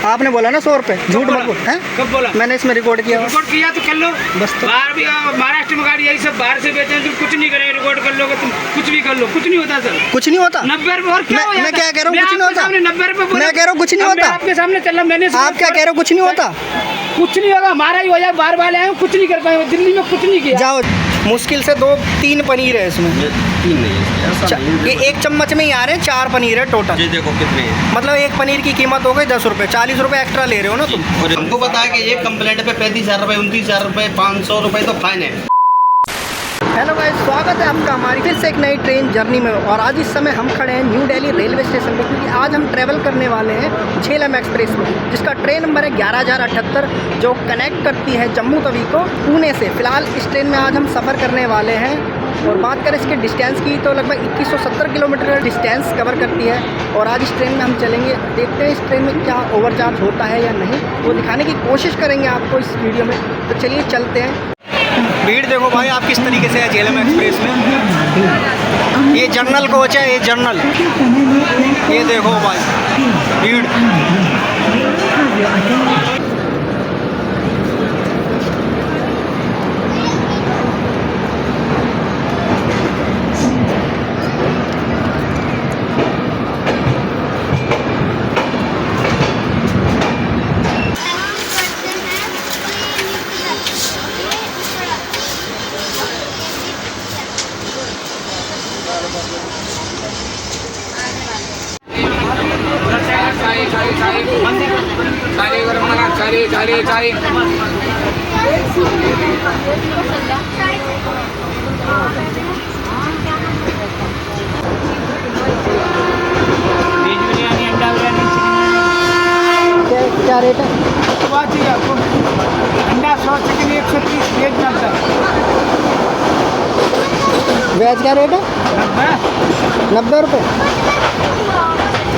आपने बोला ना 100 रुपये, झूठ मत बोल। हैं कब बोला? मैंने इसमें रिकॉर्ड किया। रिकॉर्ड किया तो कर लो। बस तो बाहर भी महाराष्ट्र में गाड़ी यही सब बाहर से बेचते हैं, तुम कुछ नहीं करेंगे, रिकॉर्ड कर लोगे तुम, कुछ भी कर लो, कुछ नहीं होता सर। कुछ नहीं होता। 90 रुपये और क्या हो मैं जाता? क्या कह रहा हूँ, कुछ नहीं होता। 90 रुपये मैं कह रहा हूँ कुछ नहीं होता। आपके सामने चल रहा, मैंने आप क्या कह रहे हो, कुछ नहीं होता। कुछ नहीं होगा, हमारा ही हो जाए, बार बार आए कुछ नहीं कर पाए, दिल्ली में कुछ नहीं किया। जाओ, मुश्किल से 2-3 पनीर है इसमें। 3 नहीं है, ऐसा नहीं है। ये एक चम्मच में ही आ रहे हैं 4 पनीर है टोटल। ये देखो कितने हैं। मतलब एक पनीर की कीमत हो गई 10 रुपये, 40 रुपये एक्स्ट्रा ले रहे हो ना तुम। और हमको पता है कि एक कंप्लेंट पे 35,000 रुपये, 29,000 रुपये, 500 रुपये तो फाइन है। हेलो गाइस, स्वागत है आपका हमारी फिर से एक नई ट्रेन जर्नी में। और आज इस समय हम खड़े हैं न्यू दिल्ली रेलवे स्टेशन पे, क्योंकि आज हम ट्रैवल करने वाले हैं झेलम एक्सप्रेस में, जिसका ट्रेन नंबर है 11,078, जो कनेक्ट करती है जम्मू तवी को पुणे से। फिलहाल इस ट्रेन में आज हम सफ़र करने वाले हैं। और बात करें इसके डिस्टेंस की तो लगभग 2170 किलोमीटर का डिस्टेंस कवर करती है। और आज इस ट्रेन में हम चलेंगे, देखते हैं इस ट्रेन में क्या ओवरचार्ज होता है या नहीं, वो दिखाने की कोशिश करेंगे आपको इस वीडियो में। तो चलिए चलते हैं। भीड़ देखो भाई आप किस तरीके से है झेलम एक्सप्रेस में। ये जर्नल कोच है, ये जर्नल, ये देखो भाई भीड़। क्या रेट है? बात चाहिए आपको, अंडा 100, चिकन 130, वेज 90। वेज क्या रेट है? 90 रुपये।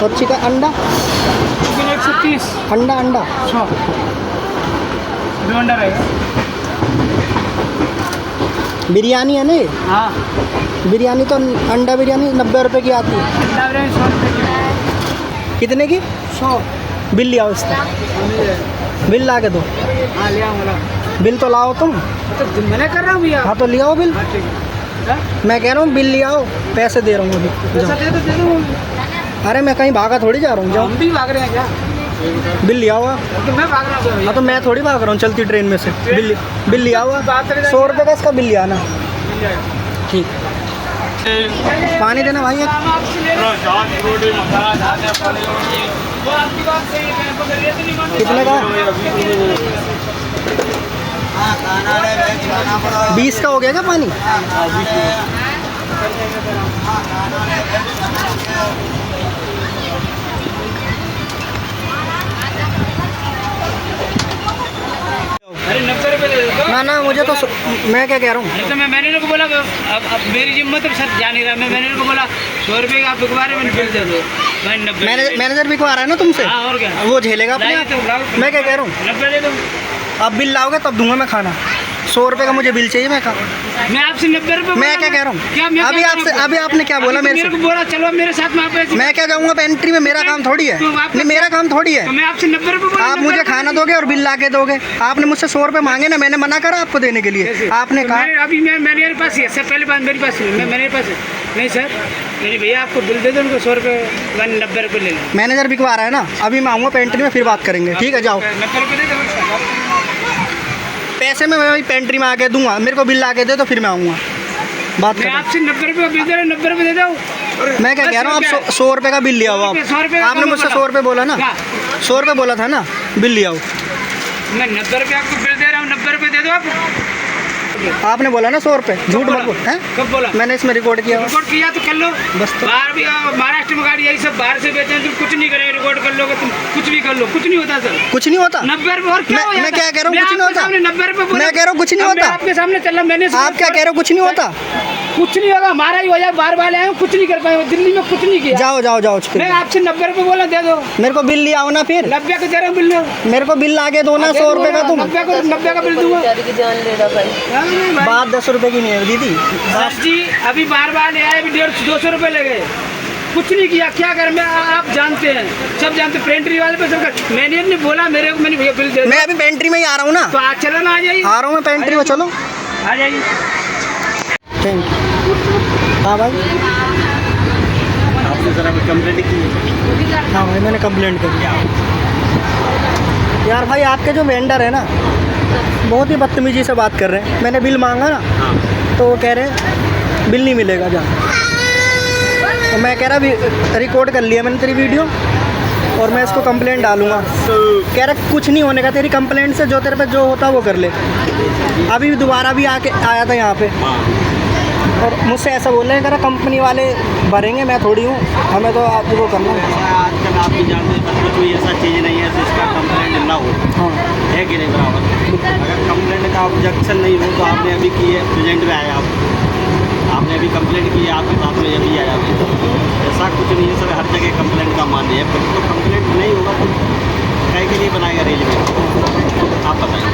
और चिकन अंडा? चिकन 130, अंडा 100, 2 अंडा रहेगा। बिरयानी है ना ये? हाँ, बिरयानी तो अंडा बिरयानी 90 रुपये की आती है। अंडा बिरयानी 100 रुपये की। कितने की? 100। बिल लियाओ इसका, बिल ला के दो। हाँ लिया बोला, बिल तो लाओ तुम। तो मैंने कर रहा हूँ भैया। हाँ तो लियाओ बिल। हाँ ठीक है, मैं कह रहा हूँ बिल लियाओ, पैसे दे रहा हूँ अभी। पैसा जाओ। दे दो। अरे मैं कहीं भागा थोड़ी जा रहा हूँ, जाओ हम भी भाग रहे हैं क्या? बिल लियाओ आप। तो मैं भाग रहा हूँ। हाँ तो मैं थोड़ी भाग रहा हूँ चलती ट्रेन में से। बिल लियाओ आप। बात करें 100 रुपये का इसका बिल लिया ना। ठीक, पानी देना भाई एक। कितने का? 20 का हो गया क्या पानी? अरे 90 रुपये दे दो। ना ना मुझे तो मैं क्या कह रहा हूँ, तो मैं मैनेजर को बोला, अब मेरी जिम्मत अब सर जा नहीं रहा। मैं मैनेजर को बोला 100 रुपये का आप बिकवा रहे, मैंने बिल दे दो भाई 90। मैनेजर भी को आ रहा है ना तुमसे, हाँ और क्या, वो झेलेगा अपने आप। तो लाओ। मैं क्या कह रहा हूँ, 90 दे दो। आप बिल लाओगे तब दूंगा मैं खाना। 100 रुपये का मुझे बिल चाहिए, मैं मैं आपसे 90 रुपये। मैं क्या कह रहा क्या हूँ, मैं अभी क्या आपसे करूं? अभी आपने क्या बोला अभी तो मेरे मेरे को से? बोला चलो मेरे साथ में आप मैं क्या जाऊँगा पेंट्री में, मेरा काम थोड़ी है। तो आप- नहीं मेरा काम थोड़ी है। तो मैं आपसे 90 रुपये बोला, आप 90 मुझे रुपये खाना दोगे और बिल ला के दोगे। आपने मुझसे 100 रुपये मांगे ना, मैंने मना करा आपको देने के लिए। कैसे? आपने तो कहा अभी मैं मेरे पास ही है सर, पहले बात मेरे पास ही है, मेरे पास है। नहीं सर, नहीं भैया आपको बिल दे दो, उनको 100 रुपये 90 रुपये ले लो। मैनेजर बिकवा रहा है ना, अभी मैं आऊँगा पेंट्री में, फिर बात करेंगे। ठीक है जाओ। 90 रुपये दे दो। पैसे में मैं वही पेंट्री में आके दूंगा, मेरे को बिल ला के दे तो फिर मैं आऊँगा बात मैं करें। आपसे 90 रुपये बिल दे रहा हूँ, 90 रुपये दे दो। मैं क्या कह रहा हूँ, आप 100 रुपये का बिल लिया हो। 100 रुपये का आपने कम मुझसे बोला। 100 रुपये बोला ना, क्या? 100 रुपये बोला था ना, बिल लिया हो। मैं 90 रुपये आपको बिल दे रहा हूँ, 90 रुपये दे दो आप। आपने बोला ना 100 रुपये, झूठ मत बोल। हैं कब बोला? मैंने इसमें रिकॉर्ड किया। रिकॉर्ड किया तो कर लो। बस तो बाहर भी महाराष्ट्र में गाड़ी यही सब बाहर से बेचते हैं, तुम कुछ नहीं करेंगे, रिकॉर्ड कर लोगे तुम, कुछ भी कर लो, कुछ नहीं होता सर। कुछ नहीं होता। 90 रुपये और क्या हो मैं जाता? क्या कह रहा हूँ, कुछ नहीं होता। 90 रुपये मैं कह रहा हूँ कुछ नहीं होता। आपके सामने चल रहा, मैंने आप क्या कह रहे हो, कुछ नहीं होता। कुछ नहीं होगा, हमारा ही हो जाए, बार बार आए कुछ नहीं कर पाए, दिल्ली में कुछ नहीं किया। जाओ जाओ जाओ, मैं आपसे 90 रुपये बोला दे दो। मेरे को बिल लिया हो ना, फिर 90 का दे रहा हूँ बिल। मेरे को बिल आगे दो ना, 100 रुपये का तुम। 90 का बिल दूंगा। बात 10 रुपये की नहीं है दीदी। सर जी अभी बार बार ले आए, अभी 150-200 रुपये लगे, कुछ नहीं किया। क्या कर, मैं आप जानते हैं, सब जानते, पेंट्री वाले पे सब कर। मैंने बोला मेरे को, मैंने भैया बिल दे दो। मैं अभी पेंट्री में ही आ रहा हूँ ना, तो आज चलो ना, आ जाइए। आ रहा हूँ मैं पेंट्री में, चलो आ जाइए। Thank you. हाँ भाई, आपने जरा कंप्लेंट की? हाँ भाई मैंने कंप्लेंट कर दिया। यार भाई आपके जो वेंडर है ना बहुत ही बदतमीजी से बात कर रहे हैं। मैंने बिल मांगा ना तो वो कह रहे हैं बिल नहीं मिलेगा जा। तो मैं कह रहा रिकॉर्ड कर लिया मैंने तेरी वीडियो और मैं इसको कंप्लेंट डालूंगा। कह रहा कुछ नहीं होने का, तेरी कंप्लेंट से जो तेरे पे जो होता वो कर ले। अभी दोबारा भी आके आया था यहाँ पे और मुझसे ऐसा बोल रहे हैं, कह रहा कंपनी वाले भरेंगे, मैं थोड़ी हूँ, हमें तो आप वो करना है। आजकल आप भी जानते हैं मतलब कोई ऐसा चीज़ नहीं है जिसका कंप्लेंट ना हो, हाँ है कि नहीं बराबर। अगर कंप्लेंट का ऑब्जेक्शन नहीं हो तो आपने अभी की है, प्रेजेंट में आया आपने अभी कंप्लेंट की है, आपके साथ में अभी आया ऐसा कुछ नहीं है सर। हर जगह कंप्लेंट का मान्य है, तो कंप्लेंट नहीं होगा तो क्या के लिए बनाएगा रेलवे, आप बताइए।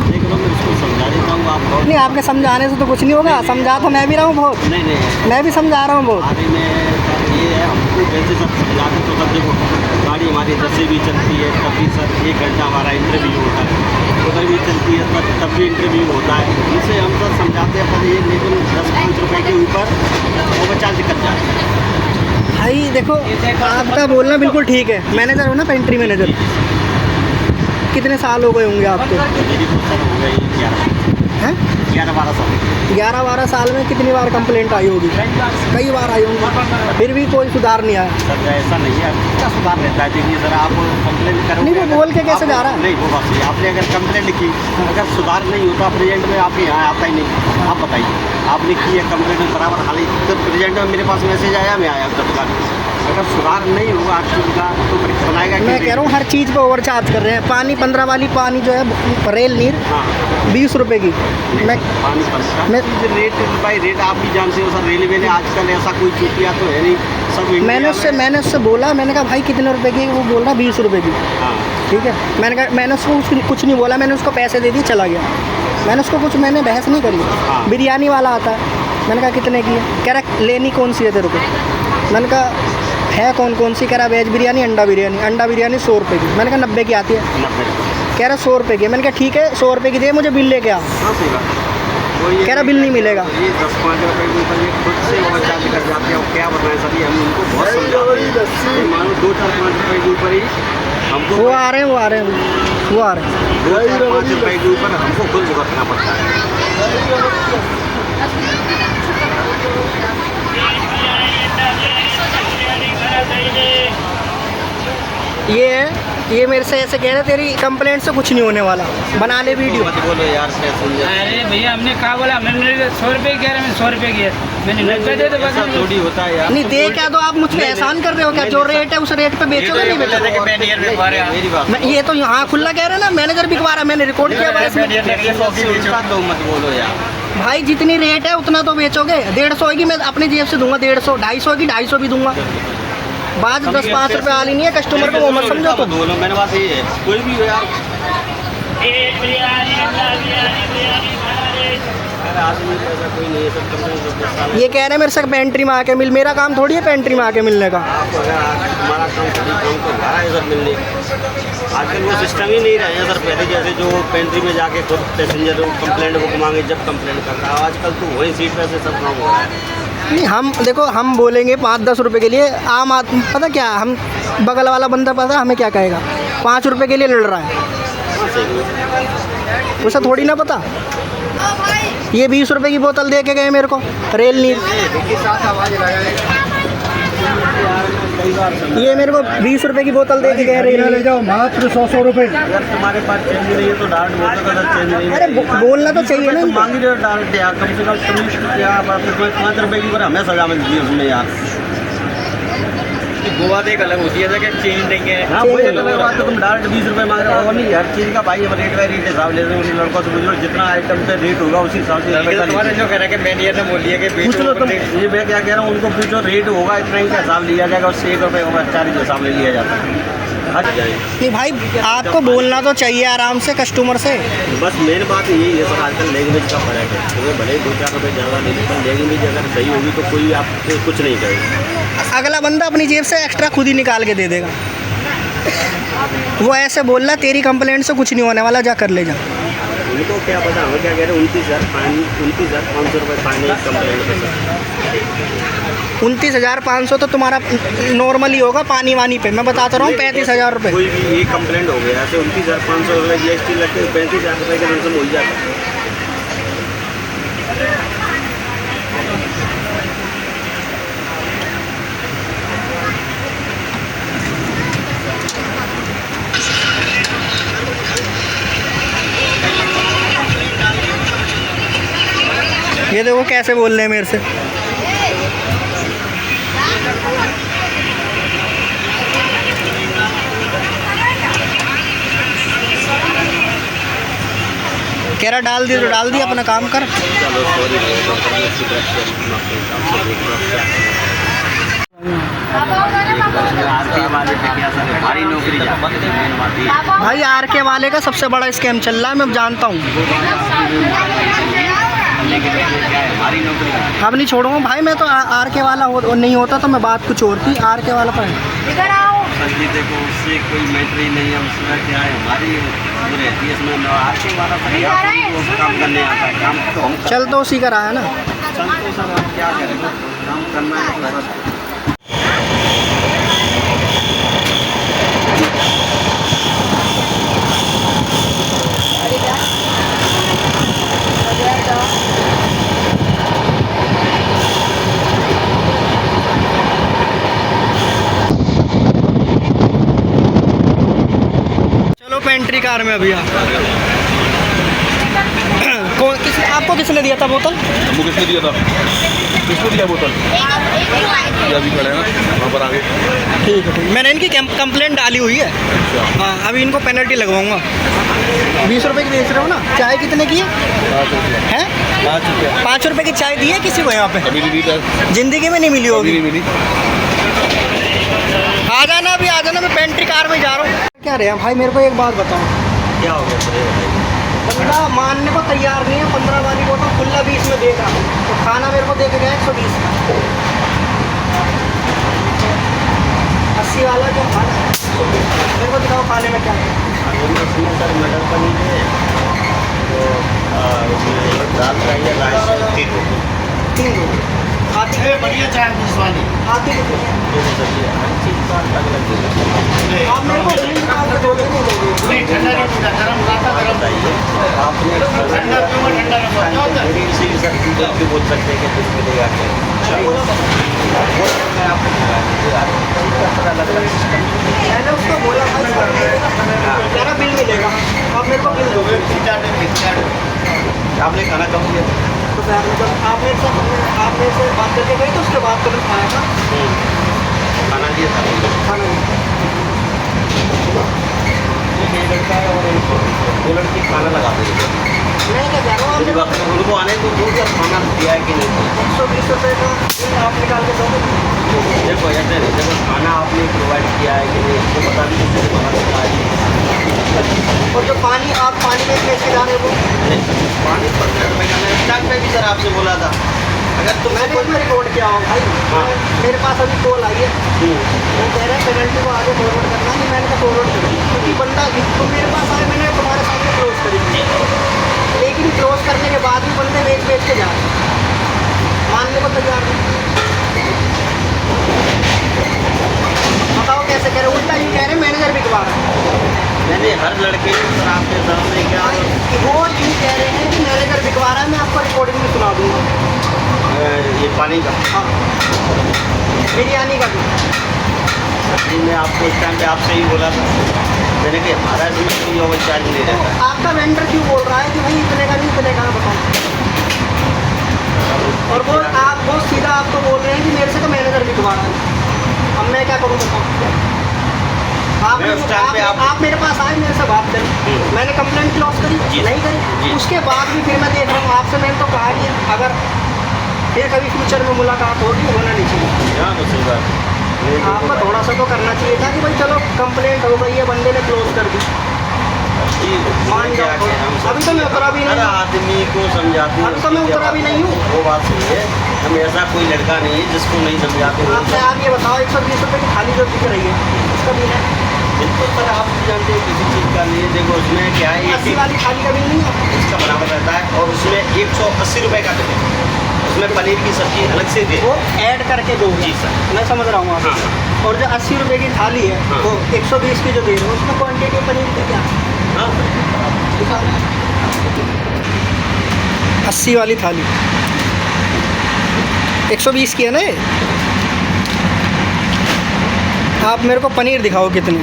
देख लो मैं उसको समझा देता हूँ, आप बहुत नहीं आपके समझाने से तो कुछ नहीं होगा, समझा तो मैं भी रहा हूँ बहुत, नहीं मैं भी समझा रहा हूँ बहुत। आगे में ये है, हमको वैसे सब समझाते तो सब देखो गाड़ी हमारी 10 से भी चलती है, तभी सर 1 घंटा हमारा इंटरव्यू होता है, उधर भी चलती है तब भी इंटरव्यू होता है। इसे हम सब समझाते हैं पर ये लेकिन 10-5 रुपये के ऊपर ओवर चार्ज कर जाते हैं। भाई देखो आपका बोलना बिल्कुल ठीक है, मैनेजर हो ना पेंट्री मैनेजर, कितने साल हो गए होंगे आपको? मेरी बहुत साल हो गई, 11-12 साल। 11-12 साल में कितनी बार कंप्लेंट आई होगी? कई बार आई होंगी, फिर भी कोई सुधार नहीं आया। सर ऐसा नहीं है, क्या सुधार रहता है? देखिए सर आप कंप्लेंट करो नहीं वो बोल के कैसे जा रहा है? नहीं वो बात सही, आपने अगर कंप्लेंट की, अगर सुधार नहीं होता प्रेजेंट में आपके यहाँ आता ही नहीं। आप बताइए आपने की है कंप्लेंट बराबर, हाल ही तो प्रेजेंट में मेरे पास मैसेज आया, मैं आया तब दुकान। अगर सुधार नहीं होगा आपकी दुकान तो फिर बनाएगा। मैं कह रहा हूँ हर चीज़ पे ओवर चार्ज कर रहे हैं। पानी 15 वाली पानी जो है रेल नीर 20 रुपये की, मैं पानी रेट भाई रेट आप भी जानते हो सर, रेलवे ने आजकल ऐसा कोई चुटिया तो है नहीं सब। मैंने उससे बोला, मैंने कहा भाई कितने रुपए की? वो बोल रहा 20 रुपये की। हाँ ठीक है, मैंने उसको कुछ नहीं बोला, मैंने उसको पैसे दे दिए, चला गया। मैंने उसको कुछ बहस नहीं करी। हाँ। बिरयानी वाला आता है, मैंने कहा कितने की है? कह रहा लेनी कौन सी है तेरे को? मैंने कहा है कौन सी? कह रहा वेज बिरयानी, अंडा बिरयानी 100 रुपये की। मैंने कहा 90 की आती है। 90। कह रहा 100 रुपये की। मैंने कहा ठीक है 100 रुपये की दे, मुझे बिल लेके आ। कह रहा बिल नहीं मिलेगा। ये 10-5 रुपये के ऊपर ये खुद से ओवर चार्ज कर जाते हैं और क्या बताएं सर, ये हम उनको बहुत समझाते हैं। मानो 2-4-5 रुपये के ऊपर ही हमको वो आ रहे हैं 2-4-5 रुपये के ऊपर हमको खुद भुगतना पड़ता है। ये मेरे से ऐसे कह रहे तेरी कंप्लेंट से कुछ नहीं होने वाला, बना ले वीडियो। मत बोलो यार पैसेंजर। अरे भैया हमने कहा बोला, मैंने 100 रुपये कह रहा, मैंने 100 रुपये किया, मैंने 90 दे दो बस। ऐसा थोड़ी होता है यार। नहीं दे क्या दो, आप मुझ पे एहसान कर रहे हो क्या? जो रेट है उस रेट पे बेचोगे नहीं बेचोगे? मेरी बात मैं ये तो यहाँ खुला कह रहे हैं ना, मैनेजर बिकवा रहा, मैंने रिकॉर्ड किया हुआ है इसमें। दो मत बोलो यार भाई जितनी रेट है उतना तो बेचोगे। 150 की मैं अपनी जेब से दूंगा, 150, 250 की 250 भी दूंगा। बात 10-5 रुपये वाली नहीं है, कस्टमर को वो मत समझो तुम। दोनों मेरे पास ये है, कोई भी हो यार। आदमी ऐसा कोई नहीं है, सब कंप्लेंट। ये कह रहे हैं मेरे से पेंट्री में आके मिल, मेरा काम थोड़ी है पेंट्री में आके मिलने का। आप अगर हमारा काम तो हमारा है सर मिलने। आजकल वो सिस्टम ही नहीं रहा है सर, पहले जैसे जो पेंट्री में जाके खुद पैसेंजर कंप्लेंट बुक मांगे जब कंप्लेंट करता है, आजकल तो वही सीट पर से सब काम हो रहा है। नहीं हम देखो हम बोलेंगे 5-10 रुपये के लिए, आम आदमी पता क्या, हम बगल वाला बंदा पता हमें क्या कहेगा, 5 रुपये के लिए लड़ रहा है, उसे थोड़ी ना पता। ये 20 रुपये की बोतल दे के गए मेरे को रेल नीर, ये मेरे को 20 रुपये की बोतल दे के गए रेल नीर। ले जाओ मात्र 100 रुपये। अगर तुम्हारे पास चेंज नहीं है तो डायरेक्ट बोलता था चेंज नहीं है। अरे बोलना तो चाहिए ना। मांगी रहे हो डायरेक्ट यार, कम से कम तुम यार 5 रुपये की ऊपर हमें सजा मिलती है उसमें यार। गोवा तो एक अलग होती है कि चेंज नहीं है। हाँ वही अलग बात, तो तुम डायरेक्ट 20 रुपये मांग रहे हो। और नहीं हर चीज़ का भाई हम रेट बाई रेट हिसाब ले रहे हैं। उन लड़कों से पूछ लो जितना आइटम पे रेट होगा उसी हिसाब से। तुम्हारे जो कह रहे हैं कि मैनेजर ने बोल दिया कि पूछ लो तुम, ये मैं क्या कह रहा हूँ, उनको पूछो रेट होगा इतना ही का हिसाब लिया जाएगा, उससे 1 रुपये होगा 4 हिसाब ले लिया जाता है। हट जाए कि भाई आपको बोलना तो चाहिए आराम से कस्टमर से। बस मेन बात यही है सर, आजकल लैंग्वेज का फर्क है। तुम्हें भले 2-4 रुपये ज़्यादा नहीं, पर लैंग्वेज अगर सही होगी तो कोई आपसे कुछ नहीं करेगा। अगला बंदा अपनी जेब से एक्स्ट्रा खुद ही निकाल के दे देगा। वो ऐसे बोल रहा तेरी कंप्लेंट से कुछ नहीं होने वाला, जा कर ले जा। उनको क्या पता, हमें क्या कह रहे हैं, 29,500 रुपये फाइन कंप्लेंट पे सर। 29,500 तो तुम्हारा नॉर्मली होगा पानी वानी पे, मैं बताता रहा हूँ 35,000 रुपये। कोई भी ये कंप्लेंट हो गया ऐसे 29,500 रुपये GST लगते, 35,000 रुपये के अंदर हो जाता है। ये देखो कैसे बोल रहे हैं मेरे से। कह रहा डाल दी तो डाल दी, अपना काम कर। चलो सॉरी, हमारी नौकरी भाई RK वाले का सबसे बड़ा स्कैम चल रहा है, मैं जानता हूँ। हमारी नौकरी अब नहीं छोड़ूंगा भाई मैं तो। RK वाला नहीं होता तो मैं बात कुछ और थी, RK वाला पर संजीत देखो, उससे कोई मैटर ही नहीं है, उसमें क्या है हमारी वो रहती है, इसमें RK वाला काम करने आता है, काम तो हम चल तो उसी का रहा है ना। चल तो सर आप क्या करेंगे, काम करना है तो बस। चलो पेंट्री कार में अभी आप आपको किसने दिया था बोतल? हमको किसने दिया था? किसको दिया बोतल? ये अभी खड़े हैं ना वहाँ पर आगे। ठीक है, मैंने इनकी कंप्लेंट डाली हुई है। हाँ अभी इनको पेनल्टी लगवाऊंगा। 20 रुपये की बेच रहे हो ना? चाय कितने की है? 5 रुपये। 5 रुपये की चाय दी है किसी को यहाँ पे? अभी नहीं दी था, जिंदगी में नहीं मिली अभी होगी। नहीं मिली। आ जाना अभी, आ जाना, मैं पेंट्री कार में जा रहा हूँ। क्या रहे भाई मेरे को एक बात बताओ, क्या हो गया सर? बंदा मानने को तैयार नहीं है। 15 वाली बोतल खुला 20 में देगा, तो खाना मेरे को दे के गया 120 का। 80 वाला जो खाना मेरे को दिखाओ खाने में क्या है। सर मटर पनीर है, तो दाल चाहिए, राइस 3 रोटी। आती बढ़िया चाय वाली आती कितनी है? हर चीज़ का अलग अलग आप मेरे को बिल निकाल के दो देंगे। ठंडा नहीं पीता, गरम खाता गरम बताइए। आपने ठंडा पीओ, ठंडा रखो। मेरी इसी सर दूध भी बोल सकते हैं कि दूध मिलेगा क्या? मैं आपको अलग अलग सिस्टम मैंने उसको बोला भाई मेरा बिल मिलेगा, आप मेरे को बिल दो। आपने खाना कम किया? तो आप मेरे से बात करके गए तो उसके बाद तो मैं खाया था खाना दिया था खाना। एक लड़का है और दो लड़की खाना लगा देंगे। मैं क्या कह रहा हूँ, उनको आने तो दो सर खाना दिया है कि नहीं? 120 रुपये का बिल आप निकाल के दोगे? देखो ऐसे नहीं, देखो खाना आपने प्रोवाइड किया है कि नहीं आपको बता दीजिए खाना है। और जो पानी आप पानी में बेच के जा रहे हो पानी 15 रुपये का मैं स्टार्ट में भी सर आपसे बोला था, अगर तुम मैंने इसमें रिकॉर्ड किया हूँ भाई। हाँ। मेरे पास अभी कॉल आई है, वो कह रहे हैं पेनल्टी को आगे फॉरवर्ड करना है। मैंने तो फॉरवर्ड कर दी क्योंकि बंदा तो मेरे पास आए, मैंने तुम्हारे सामने क्लोज करी, लेकिन क्लोज करने के बाद भी बंदे बेच के जा रहे हैं, मानने को तैयार नहीं। बताओ कैसे कह रहे? उल्टा यूँ कह रहे मैनेजर बिकवा रहा है। मैंने हर लड़के सर आपके सामने क्या वो यूँ कह रहे हैं कि मैनेजर बिकवा रहा है, मैं आपको रिकॉर्डिंग में सुना दूँगा। ये पानी का हाँ बिरयानी का भी मैं आपको इस टाइम पे आपसे ही बोला था, मैंने कि हमारा इसमें कोई ओवर चार्ज नहीं रहता। आपका वेंडर क्यों बोल रहा है कि भाई इतने का नहीं इतने का? बताओ। और वो आप बहुत सीधा आपको बोल रहे हैं कि मेरे से तो मैनेजर बिकवा रहा है, अब मैं क्या करूँ बताओ? आप मेरे पास आए, मेरे से बात करी, मैंने कंप्लेंट क्लोज करी नहीं करी, उसके बाद भी फिर मैं देख रहा हूँ आपसे। मैंने तो कहा कि अगर फिर कभी फ्यूचर में मुलाकात होगी होना नहीं चाहिए। हाँ तो सही बात है, आपको थोड़ा सा तो करना चाहिए था कि भाई चलो कंप्लेंट हो गई है, बंदे ने क्लोज कर दी, मान जाओ। अभी तो मैं उतरा भी हर नहीं, आदमी को समझाते हैं, अभी तो मैं उतरा भी नहीं हूँ। वो बात सही है, हम ऐसा कोई लड़का नहीं है जिसको नहीं समझाते। आप ये बताओ 120 रुपये की थाली जो बिक रही है उसका बिल है? बिल्कुल सर, आप भी जानते हो किसी चीज़ का नहीं है। देखो उसमें क्या है, 80 वाली थाली का बिल नहीं है इसका बराबर रहता है और उसमें 180 रुपये का बिल है। उसमें पनीर की सब्जी अलग से दे। वो ऐड करके दो। जी सर। मैं समझ रहा हूँ आप। हाँ। और जो 80 रुपये की थाली है हाँ। वो 120 की जो दे रहे हो उसमें क्वांटिटी पनीर की क्या है? हाँ 80 वाली थाली 120 की है ना ये? आप मेरे को पनीर दिखाओ कितने,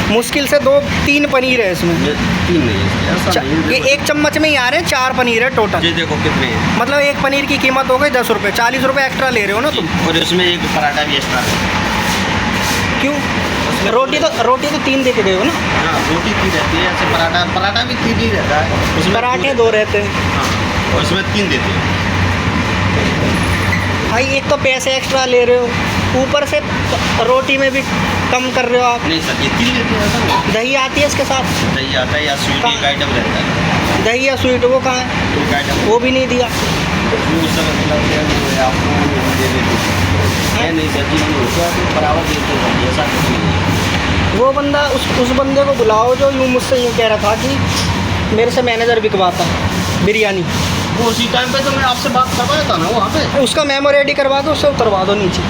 मुश्किल से 2-3 पनीर है इसमें। ये 3 नहीं है, ऐसा नहीं है। ये एक चम्मच में ही आ रहे हैं 4 पनीर है टोटल। ये देखो कितने हैं। मतलब एक पनीर की कीमत हो गई 10 रुपये, 40 रुपये एक्स्ट्रा ले रहे हो ना तुम। और उसमें एक पराठा भी एक्स्ट्रा है। क्यों? रोटी तो 3 दे के गए हो ना। हाँ रोटी 3 रहती है, ऐसे पराठा भी 3 ही रहता है। उसमें पराठे 2 रहते हैं। हाँ और उसमें 3 देते हैं। भाई एक तो पैसे एक्स्ट्रा ले रहे हो, ऊपर से रोटी में भी कम कर रहे हो आप। नहीं सर ये 3 देते हैं ऐसा नहीं। दही आती है इसके साथ? दही आता है या स्वीट एक आइटम रहता है। दही या स्वीट वो कहाँ है? एक आइटम वो भी नहीं दिया। वो सब मतलब आपको दे देते हैं। नहीं सर जी नहीं होता तो बराबर देते हैं, ऐसा कुछ नहीं है। वो बंदा उस बंदे को बुलाओ जो यूँ मुझसे यूँ कह रहा था कि मेरे से मैनेजर बिकवाता बिरयानी। वो उसी टाइम पे तो मैं आपसे बात करवाया था ना वहाँ पे। उसका मेमो रेडी करवा दो, उससे उतरवा दो नीचे।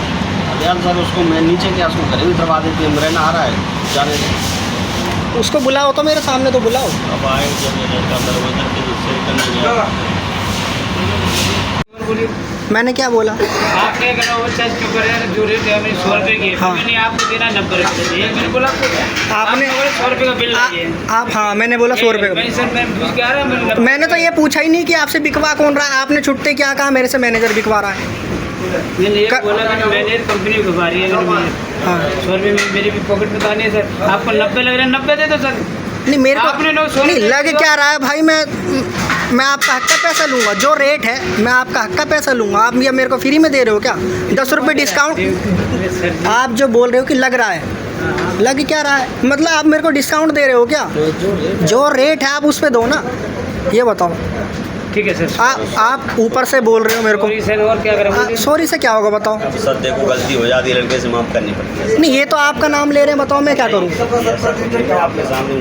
यार सर उसको मैं नीचे क्या उसको घर भी करवा देती है, रहना आ रहा है जाने दो। उसको बुलाओ तो मेरे सामने तो बुलाओ। अब आए जब दरवाजा के दूसरे करने गया। मैंने क्या बोला? आप क्या करो वो चार्ज क्यों कर रहे हैं? जो रेट है हमें 100 रुपये की है, हाँ। मैंने आपको देना 90 रुपये दिए। मैंने बोला आपको आपने 100 रुपये का बिल लाइए। आप हाँ मैंने बोला 100 रुपये का। मैं सर मैं पूछ के आ रहा हूँ, मैंने तो ये पूछा ही नहीं कि आपसे बिकवा कौन रहा है। आपने छुट्टे क्या कहा मेरे से मैनेजर बिकवा रहा है। मैंने ये बोला कि मैनेजर कंपनी घुमा रही है। हाँ 100 रुपये मेरी भी पॉकेट में नहीं है सर। आपको 90 लग रहा है, 90 दे दो सर। नहीं मेरे को आपने लोग नहीं लग क्या रहा है भाई। मैं आपका हक का पैसा लूँगा, जो रेट है मैं आपका हक का पैसा लूँगा। आप ये मेरे को फ्री में दे रहे हो क्या? 10 रुपये डिस्काउंट आप जो बोल रहे हो कि लग रहा है, लग क्या रहा है? मतलब आप मेरे को डिस्काउंट दे रहे हो क्या? जो रेट है आप उस पर दो ना, ये बताओ। ठीक है सर। आप ऊपर से बोल रहे हो मेरे को। सॉरी सर, और क्या करें? सॉरी से क्या होगा बताओ? सर देखो गलती हो जाती है, लड़के से माफ़ करनी पड़ती है। नहीं ये तो आपका नाम ले रहे हैं, बताओ मैं क्या करूँ? आपके सामने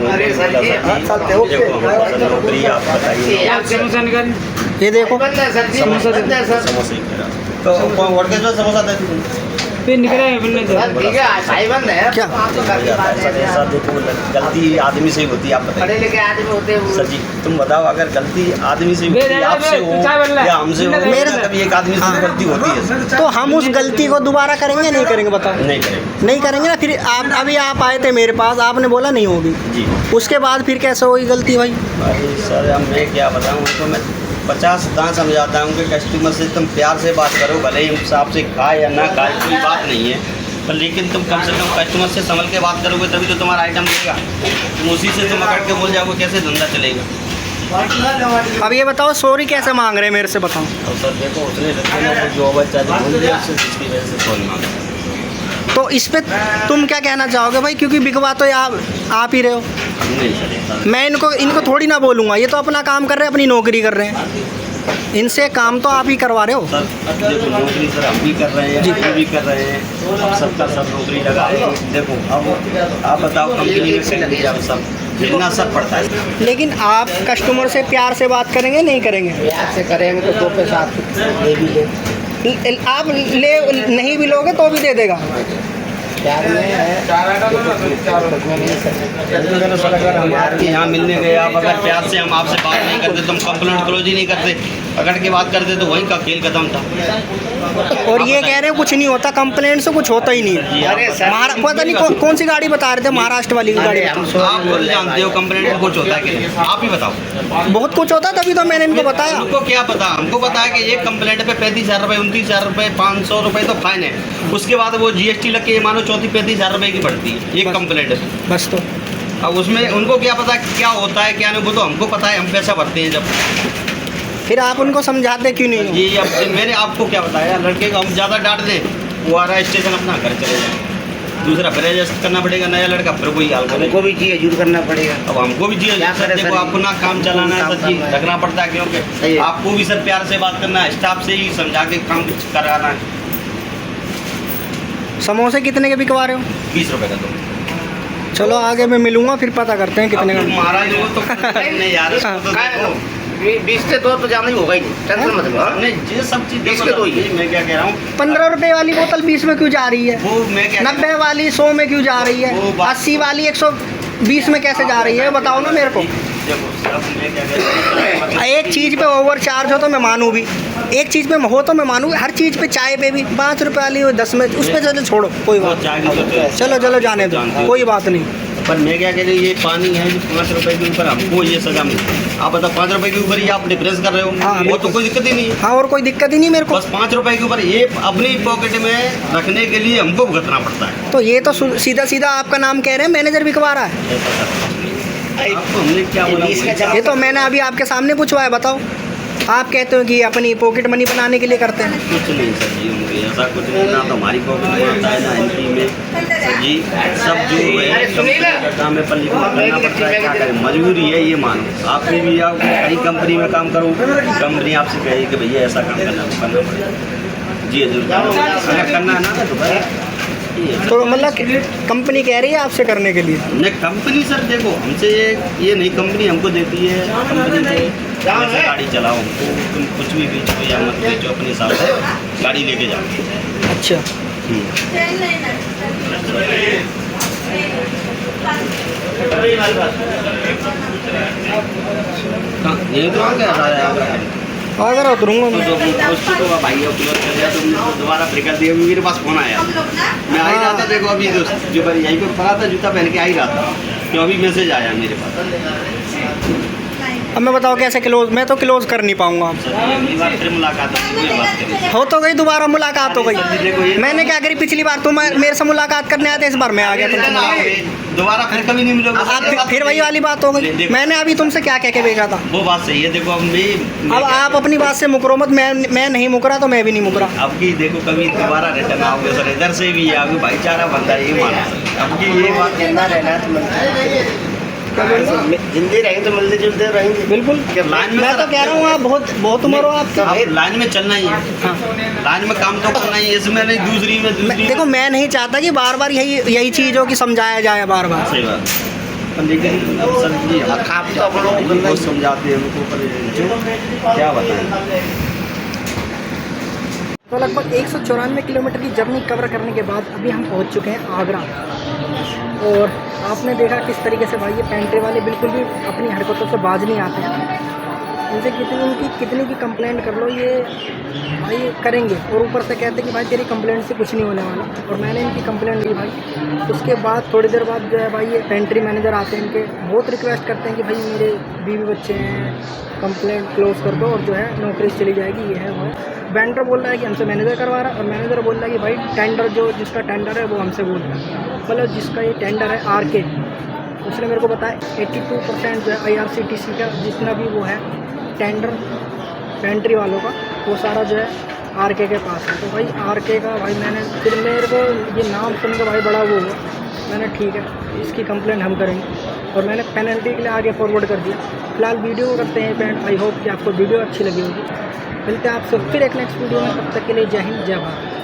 नौकरी आप बताइए। आप समोसा निकाल। ये देखो समोसे ही कह रहा तो वर्केज में समोसा दे दीजिए। फिर निकला है बिल नहीं सर। क्या? ऐसा देखो गलती आदमी से ही होती है, आप बताइए सर जी। तुम बताओ अगर गलती आदमी से होती है, आपसे हो या हमसे हो, मेरे- कभी एक आदमी से गलती होती है सर। तो हम उस गलती को दोबारा करेंगे नहीं करेंगे बताओ? नहीं करेंगे नहीं करेंगे ना। फिर अभी आप आए थे मेरे पास, आपने बोला नहीं होगी, जी। उसके बाद फिर कैसे होगी गलती भाई? अरे सर अब मैं क्या बताऊँ उनको, मैं 50 दांत समझाता हूँ कि कस्टमर से तुम प्यार से बात करो, भले ही हिसाब से खाए या ना खाए कोई बात नहीं है, पर लेकिन तुम कम से कम कस्टमर से संभल के बात करोगे तभी तो तुम्हारा आइटम देगा। तुम उसी से तुम अकड़ के बोल जाओगे, कैसे धंधा चलेगा? अब ये बताओ सॉरी कैसे मांग रहे हैं मेरे से बताओ? और सर देखो उतने जो बच्चा जिसकी वजह से सॉरी मांगा। तो इस पे तुम क्या कहना चाहोगे भाई? क्योंकि बिकवा तो आप ही रहे हो। नहीं सर मैं इनको थोड़ी ना बोलूँगा, ये तो अपना काम कर रहे हैं, अपनी नौकरी कर रहे हैं। इनसे काम तो आप ही करवा रहे हो। सर देखो नौकरी सर हम भी कर रहे हैं, हम भी कर रहे हैं, अब सबका सब नौकरी लगा है। देखो अब आप बताओ कंपनी में सैलरी आप सब मिलना सब पड़ता है। लेकिन आप कस्टमर से प्यार से बात करेंगे नहीं करेंगे? प्यार से करेंगे तो 2 पैसा आप दे भी दे। आप ले नहीं भी लोगे तो भी दे देगा। प्यार में है सर अगर हम आपके यहाँ मिलने गए, आप अगर प्यार से हम आपसे बात नहीं करते तो हम कंप्लेंट क्लोज ही नहीं करते, पकड़ के बात करते तो वहीं का खेल खत्म था। और ये कह रहे हैं कुछ नहीं होता, कंप्लेंट से कुछ होता ही नहीं है। अरे सर पता नहीं कौन सी गाड़ी बता रहे थे, महाराष्ट्र वाली की गाड़ी। आप खुद जानते हो कंप्लेंट में कुछ होता है कि नहीं? आप ही बताओ। बहुत कुछ होता है, तभी तो मैंने इनको बताया। हमको क्या पता? हमको पता है कि एक कंप्लेंट पे 35,000 रुपये, 29,000 रुपये, 500 रुपये तो फाइन है। उसके बाद वो GST लग के मानो 34-35,000 रुपये की पड़ती है एक कंप्लेंट। बस तो अब उसमें उनको क्या पता क्या होता है क्या नहीं, वो तो हमको पता है, हम पैसा भरते हैं जब। फिर आप उनको समझाते क्यों नहीं हो? ये अब मैंने आपको क्या बताया, लड़के को हम ज़्यादा डांट दें वो आ रहा है स्टेशन अपना घर चले जाए, दूसरा फिर एडजस्ट करना पड़ेगा, नया लड़का फिर वही हाल करेगा। हमको भी जी हजूर करना पड़ेगा। अब हमको भी जी क्या सर करें देखो सर? अपना काम चलाना है, सर जी काम रखना पड़ता है, सही क्योंकि है। आपको भी सर प्यार से बात करना है, स्टाफ से ही समझा के काम कराना है। समोसे कितने के बिकवा रहे हो? 20 रुपए का दो। चलो आगे मैं मिलूंगा फिर पता करते हैं कितने का। महाराज वो तो नहीं यार, इसको तो देखो। 20 से 2 तो जाना ही होगा ही नहीं, टेंशन मत लो। हाँ? नहीं ये सब चीज 20 के दो ही। मैं क्या कह रहा हूँ, 15 रुपए वाली बोतल 20 में क्यों जा रही है? वो मैं क्या 90 वाली 100 में क्यों जा रही है? वो बात- 80 वाली 120 में कैसे जा रही है, बताओ ना मेरे को। देखो सब मैं क्या कह रहा हूँ, एक चीज़ पे ओवर चार्ज हो तो मैं मानूँ भी, एक चीज़ पे हो तो मैं मानूँ, हर चीज़ पे चाय पे भी 5 रुपए वाली हो 10 में, उस पर चलो छोड़ो कोई वो बात। चाय की तो चलो चलो जाने दो, कोई बात नहीं। पर मैं क्या कह रही हूँ, ये पानी है जो 5 रुपए के ऊपर हमको ये सजा मिलती है। आप बताओ 5 रुपए के ऊपर ही आप डिफरेंस कर रहे हो, हाँ, वो तो कोई दिक्कत ही नहीं है। हाँ और कोई दिक्कत ही नहीं मेरे को। बस 5 रुपए के ऊपर ये अपनी पॉकेट में रखने के लिए हमको भुगतना पड़ता है। तो ये तो सीधा सीधा आपका नाम कह रहे हैं, मैनेजर बिकवा रहा है। ऐसा करता है। आपको हमने क्या बोला, ये तो मैंने अभी आपके सामने पूछवाया, बताओ। आप कहते हो कि अपनी पॉकेट मनी बनाने के लिए करते हैं। कुछ नहीं सर जी, उनके ऐसा कुछ नहीं, ना तो हमारी पॉकेट में आता है ना एमपी में सर जी। सब जो है कंपनी का काम है, पर लेकिन करना पड़ता है, क्या करें, मजबूरी है ये मानो। आपने भी आप कहीं कंपनी में काम करो, कंपनी आपसे कहे कि भैया ऐसा काम करना पड़ेगा, जी जरूर अगर करना है ना तो भाई। तो मतलब कंपनी कह रही है आपसे करने के लिए? नहीं कंपनी सर देखो हमसे ये नहीं, कंपनी हमको देती है, कंपनी से ऐसे गाड़ी चलाओ, हमको तुम कुछ भी बेचो या मत बेचो, अपने हिसाब से गाड़ी लेके जाओ। अच्छा हाँ यही तो क्या अगर उतरूँगा मैं। उसको तो भाई अब क्लोज कर दिया, तुम दोबारा फिर कर दिया, मेरे पास फोन आया, मैं आ ही रहा था। देखो अभी जो बार यहीं पे पड़ा था, जूता पहन के आ ही रहा था, तो अभी मैसेज आया मेरे पास। अब मैं बताओ कैसे क्लोज, मैं तो क्लोज कर नहीं पाऊंगा। सर अगली बार फिर मुलाकात होगी, फिर बात करेंगे। हो तो गई, दोबारा मुलाकात हो देखो गई। ये- मैंने क्या करी, पिछली बार तुम मेरे से मुलाकात करने आए थे, इस बार मैं आ गया था। दोबारा फिर कभी नहीं मिलोगे। आप फिर वही वाली बात हो गई। मैंने अभी तुमसे क्या कह के भेजा था? वो बात सही है। देखो अब मैं अब आप अपनी बात से मुकरो मत। मैं नहीं मुकरा तो मैं भी नहीं मुकरा। अब की देखो कभी दोबारा रिटर्न आओगे सर, इधर से भी आओगे, भाईचारा बनता है, ये माना सर। अब की ये बात जिंदा रहना तो जिंदे रहेंगे तो मिलते जुलते रहेंगे। बिल्कुल लाइन में मैं तो कह रहा हूँ, आप बहुत उम्र हो आपकी। अब लाइन में चलना ही है, लाइन में काम तो करना ही है, इसमें नहीं दूसरी में देखो मैं नहीं चाहता कि बार बार यही चीज़ हो कि समझाया जाए बार बार। सही बात। पर लेकिन अब सर जी आप तो आप लोग बहुत समझाते हैं उनको, पर क्या बताएं। तो लगभग 194 किलोमीटर की जर्नी कवर करने के बाद अभी हम पहुंच चुके हैं आगरा। और आपने देखा किस तरीके से भाई ये पेंट्री वाले बिल्कुल भी अपनी हरकतों से बाज नहीं आते हैं। इनसे कितनी भी कंप्लेंट कर लो, ये भाई करेंगे। और ऊपर से कहते हैं कि भाई तेरी कंप्लेंट से कुछ नहीं होने वाला। और मैंने इनकी कंप्लेंट दी भाई, उसके बाद थोड़ी देर बाद जो है भाई ये पेंट्री मैनेजर आते हैं, इनके बहुत रिक्वेस्ट करते हैं कि भाई मेरे बीवी बच्चे हैं, कंप्लेंट क्लोज कर दो और जो है नौकरी चली जाएगी, ये है वो है। वेंडर बोल रहा है कि हमसे मैनेजर करवा रहा है, और मैनेजर बोल रहा है कि भाई टेंडर जिसका टेंडर है वो हमसे बोल रहा है। मतलब जिसका ये टेंडर है RK, उसने मेरे को बताया 82% जो है IRCTC का जितना भी वो है टेंडर पेंट्री वालों का, वो सारा जो है RK के पास है। तो भाई RK का भाई मैंने फिर मेरे को ये नाम सुन के भाई बड़ा वो हुआ। मैंने ठीक है इसकी कंप्लेंट हम करेंगे, और मैंने पेनल्टी के लिए आगे फॉरवर्ड कर दिया। फिलहाल वीडियो करते हैं पेंट। आई होप कि आपको वीडियो अच्छी लगी होगी। मिलते हैं आपसे फिर एक नेक्स्ट वीडियो में, तब तक के लिए जय हिंद जय भारत।